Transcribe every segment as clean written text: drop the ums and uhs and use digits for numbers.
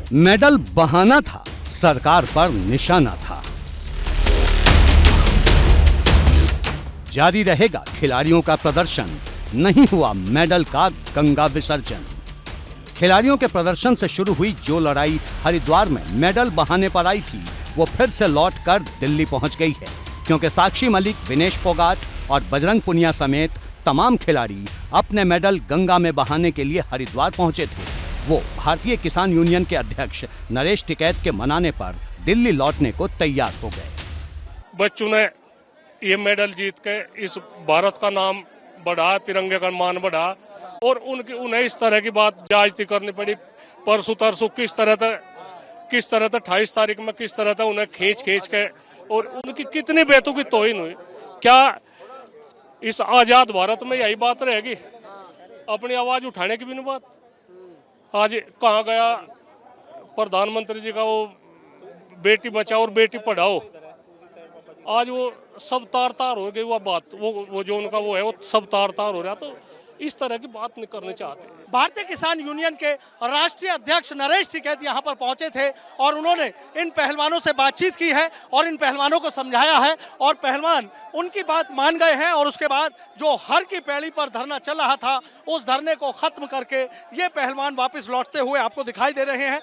Medal बहाना था, सरकार पर निशाना था। जारी रहेगा खिलाड़ियों का प्रदर्शन, नहीं हुआ मेडल का गंगा विसर्जन। खिलाड़ियों के प्रदर्शन से शुरू हुई जो लड़ाई हरिद्वार में मेडल बहाने पर आई थी, वो फिर से लौटकर दिल्ली पहुंच गई है, क्योंकि साक्षी मलिक, विनेश फोगाट और बजरंग पुनिया समेत तमाम खिलाड़ी अपने मेडल गंगा में बहाने के लिए हरिद्वार पहुंचे थे। वो भारतीय किसान यूनियन के अध्यक्ष नरेश टिकैत के मनाने पर दिल्ली लौटने को तैयार हो गए। बच्चों ने ये मेडल जीत के इस भारत का नाम बढ़ा, तिरंगे का मान बढ़ा, और उन्हें इस तरह की बात जायज़ती करनी पड़ी। परसों तरसों किस तरह था 28 तारीख में किस तरह था उन्हें खींच के, और उनकी कितनी बेतुकी तौहीन हुई। क्या इस आजाद भारत में यही बात रहेगी? अपनी आवाज उठाने की भी नहीं बात। आज कहाँ गया प्रधानमंत्री जी का वो बेटी बचाओ और बेटी पढ़ाओ? आज वो सब तार हो गई वो बात, वो जो उनका वो है वो सब तार हो रहा। तो इस तरह की बात नहीं करनी चाहते। भारतीय किसान यूनियन के राष्ट्रीय अध्यक्ष नरेश टिकैत यहाँ पर पहुंचे थे और उन्होंने इन पहलवानों से बातचीत की है और इन पहलवानों को समझाया है, और पहलवान उनकी बात मान गए हैं। और उसके बाद जो हर की पैड़ी पर धरना चल रहा था, उस धरने को खत्म करके ये पहलवान वापस लौटते हुए आपको दिखाई दे रहे हैं।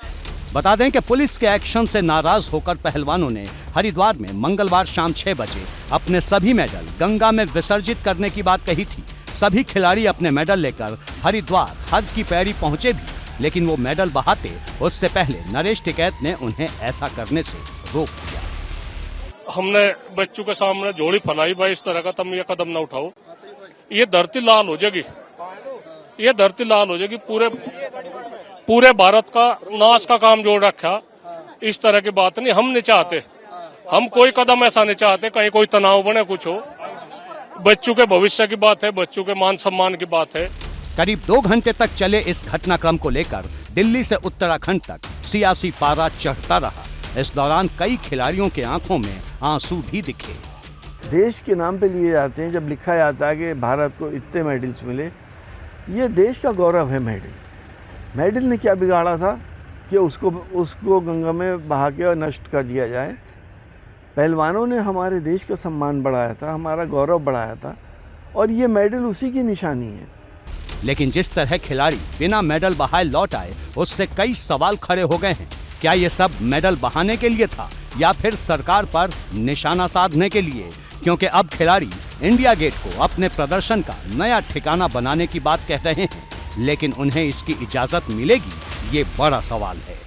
बता दें कि पुलिस के एक्शन से नाराज होकर पहलवानों ने हरिद्वार में मंगलवार शाम 6 बजे अपने सभी मेडल गंगा में विसर्जित करने की बात कही थी। सभी खिलाड़ी अपने मेडल लेकर हरिद्वार हद की पैड़ी पहुंचे भी, लेकिन वो मेडल बहाते उससे पहले नरेश टिकैत ने उन्हें ऐसा करने से रोक दिया। हमने बच्चों के सामने झोली फैलाई, भाई इस तरह का तुम ये कदम न उठाओ, ये धरती लाल हो जाएगी, ये धरती लाल हो जाएगी। पूरे भारत का नाश का काम जोड़ रखा। इस तरह की बात नहीं, हम नहीं चाहते, हम कोई कदम ऐसा नहीं चाहते कहीं कोई तनाव बने, कुछ हो। बच्चों के भविष्य की बात है, बच्चों के मान सम्मान की बात है। करीब 2 घंटे तक चले इस घटनाक्रम को लेकर दिल्ली से उत्तराखंड तक सियासी पारा चढ़ता रहा। इस दौरान कई खिलाड़ियों के आंखों में आंसू भी दिखे। देश के नाम पे लिए जाते हैं, जब लिखा जाता है कि भारत को इतने मेडल्स मिले, ये देश का गौरव है। मेडल ने क्या बिगाड़ा था कि उसको गंगा में बहा के और नष्ट कर दिया जाए? पहलवानों ने हमारे देश का सम्मान बढ़ाया था, हमारा गौरव बढ़ाया था, और ये मेडल उसी की निशानी है। लेकिन जिस तरह खिलाड़ी बिना मेडल बहाए लौट आए, उससे कई सवाल खड़े हो गए हैं। क्या ये सब मेडल बहाने के लिए था या फिर सरकार पर निशाना साधने के लिए? क्योंकि अब खिलाड़ी इंडिया गेट को अपने प्रदर्शन का नया ठिकाना बनाने की बात कह रहे हैं, लेकिन उन्हें इसकी इजाजत मिलेगी, ये बड़ा सवाल है।